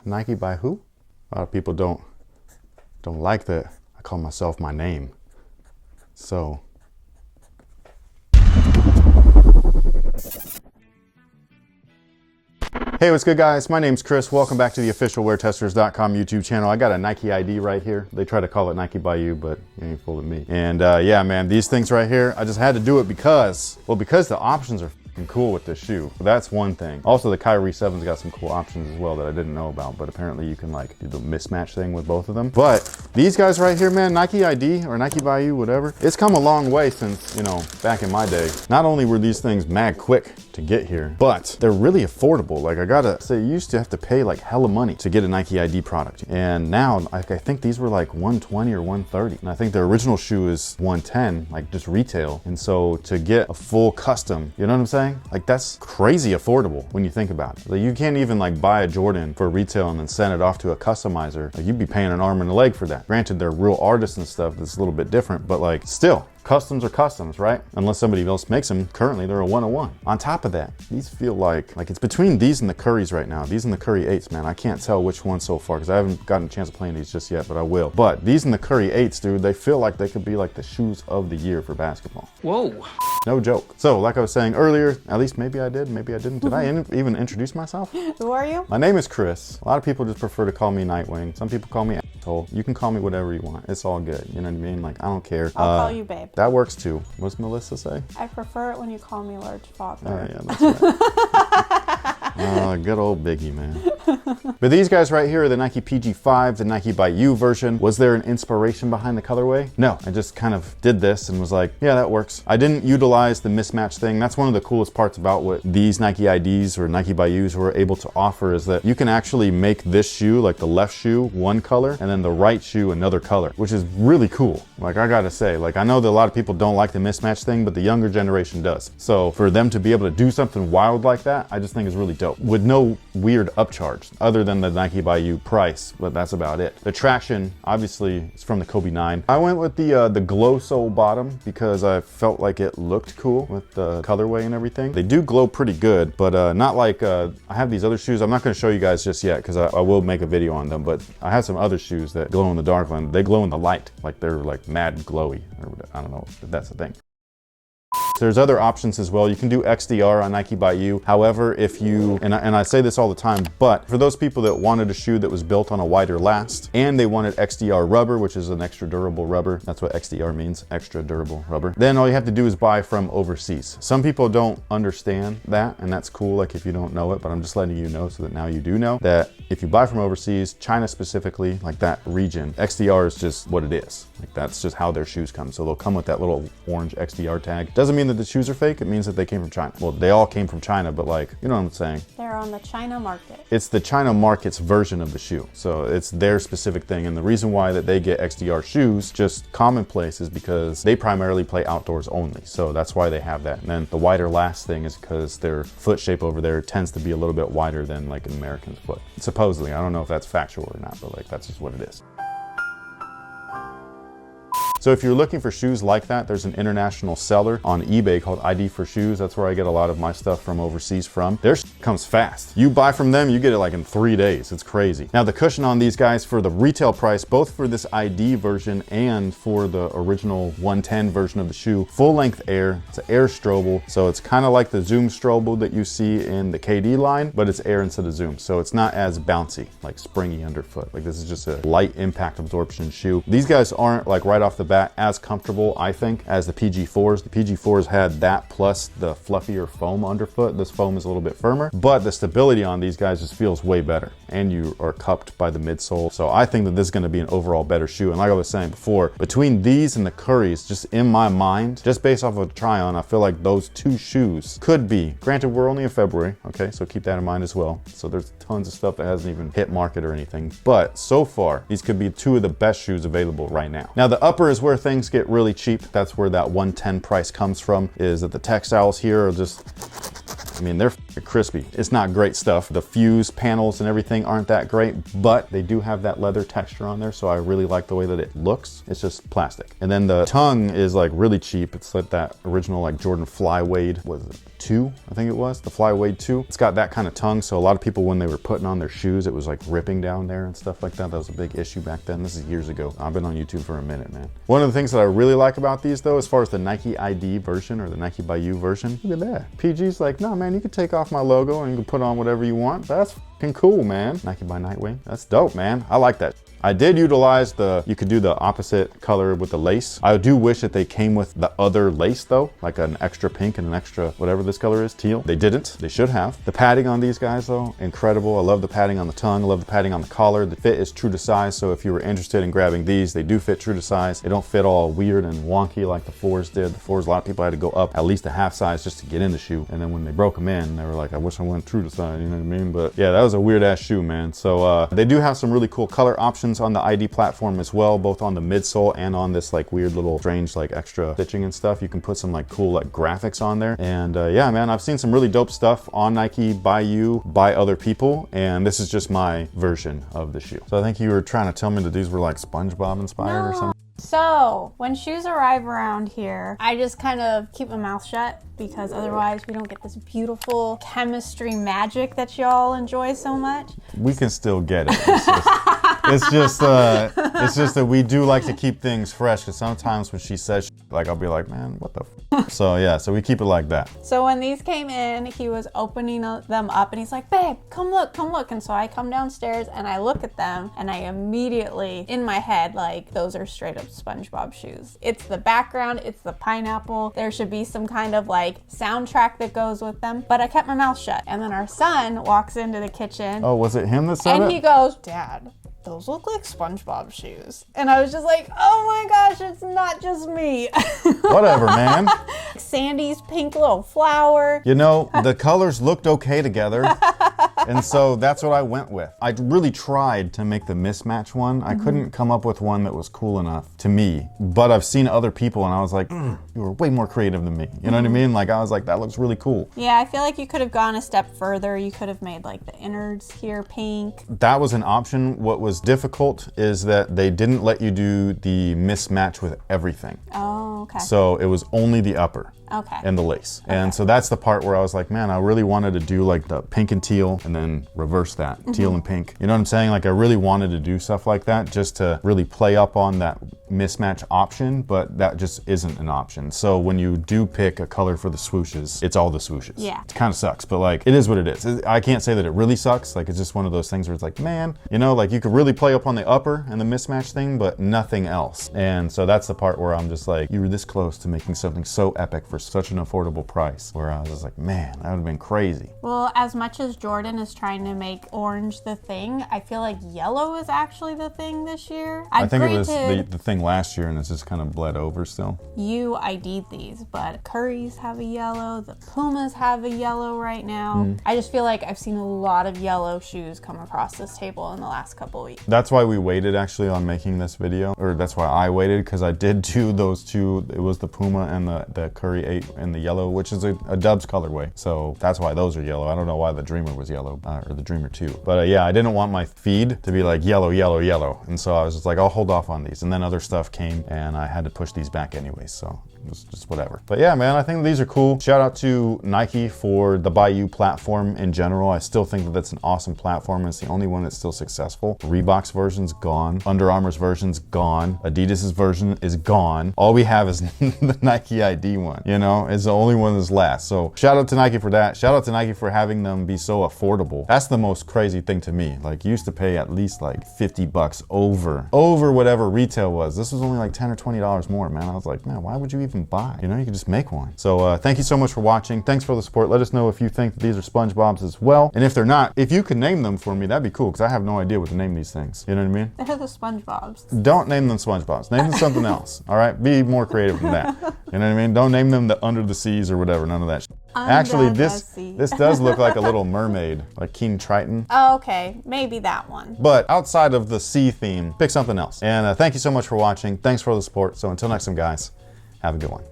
Nike by who? A lot of people don't like that I call myself my name. So hey, what's good guys? My name's Chris. Welcome back to the official WearTesters.com YouTube channel. I got a Nike ID right here. They try to call it Nike by you, but you ain't fooling me. And yeah, man, these things right here, I just had to do it because the options are f***ing cool with this shoe. That's one thing. Also, the Kyrie 7's got some cool options as well that I didn't know about, but apparently you can like do the mismatch thing with both of them. But these guys right here, man, Nike ID or Nike by you, whatever, it's come a long way since, you know, back in my day. Not only were these things mad quick to get here, but they're really affordable. Like I gotta say, you used to have to pay like hella money to get a Nike ID product. And now I think these were like 120 or 130. And I think the original shoe is 110, like just retail. And so to get a full custom, you know what I'm saying? Like that's crazy affordable when you think about it. Like you can't even like buy a Jordan for retail and then send it off to a customizer. Like you'd be paying an arm and a leg for that. Granted, they're real artists and stuff. That's a little bit different, but like still, customs are customs, right? Unless somebody else makes them. Currently, they're a 101. On top of that, these feel like it's between these and the Currys right now. These and the Curry 8s, man. I can't tell which one so far because I haven't gotten a chance of playing these just yet, but I will. But these and the Curry 8s, dude, they feel like they could be like the shoes of the year for basketball. Whoa. No joke. So, like I was saying earlier, at least maybe I did, maybe I didn't. Did I even introduce myself? Who are you? My name is Chris. A lot of people just prefer to call me Nightwing. Some people call me asshole. You can call me whatever you want. It's all good. You know what I mean? Like, I don't care. I'll call you babe. That works too. What's Melissa say? I prefer it when you call me large father. Oh yeah, that's right. Good old Biggie, man. But these guys right here are the Nike PG5, the Nike by You version. Was there an inspiration behind the colorway? No, I just kind of did this and was like, yeah, that works. I didn't utilize the mismatch thing. That's one of the coolest parts about what these Nike IDs or Nike by Yous were able to offer is that you can actually make this shoe, like the left shoe, one color, and then the right shoe, another color, which is really cool. Like I gotta say, like I know that a lot of people don't like the mismatch thing, but the younger generation does. So for them to be able to do something wild like that, I just think is really dope. With no weird upcharge, other than the Nike by You price, but that's about it. The traction, obviously, is from the Kobe 9. I went with the glow sole bottom because I felt like it looked cool with the colorway and everything. They do glow pretty good, but not like, I have these other shoes. I'm not gonna show you guys just yet because I will make a video on them, but I have some other shoes that glow in the dark. They glow in the light, like they're like mad glowy, or I don't know if that's a thing. There's other options as well. You can do XDR on Nike by You. However, if you, and I say this all the time, but for those people that wanted a shoe that was built on a wider last and they wanted XDR rubber, which is an extra durable rubber, that's what XDR means, extra durable rubber, then all you have to do is buy from overseas. Some people don't understand that, and that's cool, like if you don't know it, but I'm just letting you know so that now you do know that if you buy from overseas, China specifically, like that region, XDR is just what it is. Like that's just how their shoes come. So they'll come with that little orange XDR tag. Doesn't mean that the shoes are fake, it means that they came from China. Well, they all came from China, but like, you know what I'm saying? They're on the China market. It's the China market's version of the shoe. So it's their specific thing. And the reason why that they get XDR shoes, just commonplace, is because they primarily play outdoors only. So that's why they have that. And then the wider last thing is because their foot shape over there tends to be a little bit wider than like an American's foot. Supposedly, I don't know if that's factual or not, but like that's just what it is. So if you're looking for shoes like that, there's an international seller on eBay called ID for Shoes. That's where I get a lot of my stuff from overseas from. Their comes fast. You buy from them, you get it like in 3 days. It's crazy. Now the cushion on these guys for the retail price, both for this ID version and for the original 110 version of the shoe, full length air. It's an air Strobel. So it's kind of like the Zoom Strobel that you see in the KD line, but it's air instead of Zoom. So it's not as bouncy, like springy underfoot. Like this is just a light impact absorption shoe. These guys aren't like right off the bat as comfortable, I think, as the PG4s. The PG4s had that plus the fluffier foam underfoot. This foam is a little bit firmer, but the stability on these guys just feels way better. And you are cupped by the midsole. So I think that this is going to be an overall better shoe. And like I was saying before, between these and the Currys, just in my mind, just based off of a try on, I feel like those two shoes could be, granted we're only in February, okay, so keep that in mind as well. So there's tons of stuff that hasn't even hit market or anything, but so far these could be two of the best shoes available right now. Now the upper is where things get really cheap. That's where that 110 price comes from, is that the textiles here are just mean, they're crispy. It's not great stuff. The fuse panels and everything aren't that great, but they do have that leather texture on there, so I really like the way that it looks. It's just plastic. And then the tongue is like really cheap. It's like that original like Jordan Fly Wade, was it 2? I think it was, the Fly Wade 2. It's got that kind of tongue, so a lot of people, when they were putting on their shoes, it was like ripping down there and stuff like that. That was a big issue back then. This is years ago. I've been on YouTube for a minute, man. One of the things that I really like about these though, as far as the Nike ID version or the Nike by You version, look at that. PG's like, no man, you can take off my logo and you can put on whatever you want. That's fucking cool, man. Nike by Nightwing. That's dope, man. I like that. I did utilize you could do the opposite color with the lace. I do wish that they came with the other lace though, like an extra pink and an extra, whatever this color is, teal. They didn't, they should have. The padding on these guys though, incredible. I love the padding on the tongue. I love the padding on the collar. The fit is true to size. So if you were interested in grabbing these, they do fit true to size. They don't fit all weird and wonky like the 4s did. The 4s, a lot of people had to go up at least a half size just to get in the shoe. And then when they broke them in, they were like, I wish I went true to size, you know what I mean? But yeah, that was a weird ass shoe, man. So they do have some really cool color options on the ID platform as well, both on the midsole and on this like weird little strange like extra stitching and stuff. You can put some like cool like graphics on there. And yeah, man, I've seen some really dope stuff on Nike by You, by other people, and this is just my version of the shoe. So I think you were trying to tell me that these were like SpongeBob inspired or something. So when shoes arrive around here, I just kind of keep my mouth shut, because otherwise we don't get this beautiful chemistry magic that y'all enjoy so much. We can still get it. It's just that we do like to keep things fresh, because sometimes when she says like, I'll be like, man, what the f? So yeah, so we keep it like that. So when these came in, he was opening them up and he's like, babe, come look, come look. And so I come downstairs and I look at them and I immediately, in my head, like, those are straight up SpongeBob shoes. It's the background, it's the pineapple. There should be some kind of like soundtrack that goes with them, but I kept my mouth shut. And then our son walks into the kitchen. Oh, was it him that said it? And he goes, Dad, those look like SpongeBob shoes. And I was just like, oh my gosh, it's not just me. Whatever, man. Sandy's pink little flower. You know, the colors looked okay together. And so that's what I went with. I really tried to make the mismatch one. I couldn't come up with one that was cool enough to me, but I've seen other people and I was like, you were way more creative than me. You know what I mean? Like I was like, that looks really cool. Yeah, I feel like you could have gone a step further. You could have made like the innards here pink. That was an option. What was difficult is that they didn't let you do the mismatch with everything. Oh, okay. So it was only the upper. Okay. And the lace. Okay. And so that's the part where I was like, man, I really wanted to do like the pink and teal and then reverse that, teal and pink. You know what I'm saying? Like I really wanted to do stuff like that just to really play up on that mismatch option, but that just isn't an option. So when you do pick a color for the swooshes, it's all the swooshes. Yeah. It kind of sucks, but like it is what it is. I can't say that it really sucks. Like it's just one of those things where it's like, man, you know, like you could really play up on the upper and the mismatch thing, but nothing else. And so that's the part where I'm just like, you were this close to making something so epic for such an affordable price, where I was just like, man, that would have been crazy. Well, as much as Jordan is trying to make orange the thing, I feel like yellow is actually the thing this year. I think it was the thing last year and it's just kind of bled over still. You ID'd these, but Curry's have a yellow, the Pumas have a yellow right now. I just feel like I've seen a lot of yellow shoes come across this table in the last couple weeks. That's why we waited actually on making this video, or that's why I waited, because I did do those two. It was the Puma and the Curry 8 and the yellow, which is a Dubs colorway. So that's why those are yellow. I don't know why the Dreamer was yellow, or the Dreamer 2. But yeah, I didn't want my feed to be like yellow, yellow, yellow. And so I was just like, I'll hold off on these. And then other stuff came and I had to push these back anyways. So it was just whatever. But yeah, man, I think these are cool. Shout out to Nike for the By You platform in general. I still think that that's an awesome platform. It's the only one that's still successful. Reebok's version's gone. Under Armour's version's gone. Adidas's version is gone. All we have is the Nike ID one, you know? It's the only one that's last. So shout out to Nike for that. Shout out to Nike for having them be so affordable. That's the most crazy thing to me. Like you used to pay at least like $50 over whatever retail was. This was only like $10 or $20 more, man. I was like, man, why would you even buy? You know, you could just make one. So thank you so much for watching. Thanks for the support. Let us know if you think that these are SpongeBob's as well. And if they're not, if you could name them for me, that'd be cool, because I have no idea what to name these things. You know what I mean? They're the SpongeBob's. Don't name them SpongeBob's. Name them something else. All right? Be more creative than that. You know what I mean? Don't name them the Under the Seas or whatever. None of that shit. Actually, this does look like a little mermaid, like King Triton. Oh, okay. Maybe that one. But outside of the sea theme, pick something else. And thank you so much for watching. Thanks for the support. So until next time, guys, have a good one.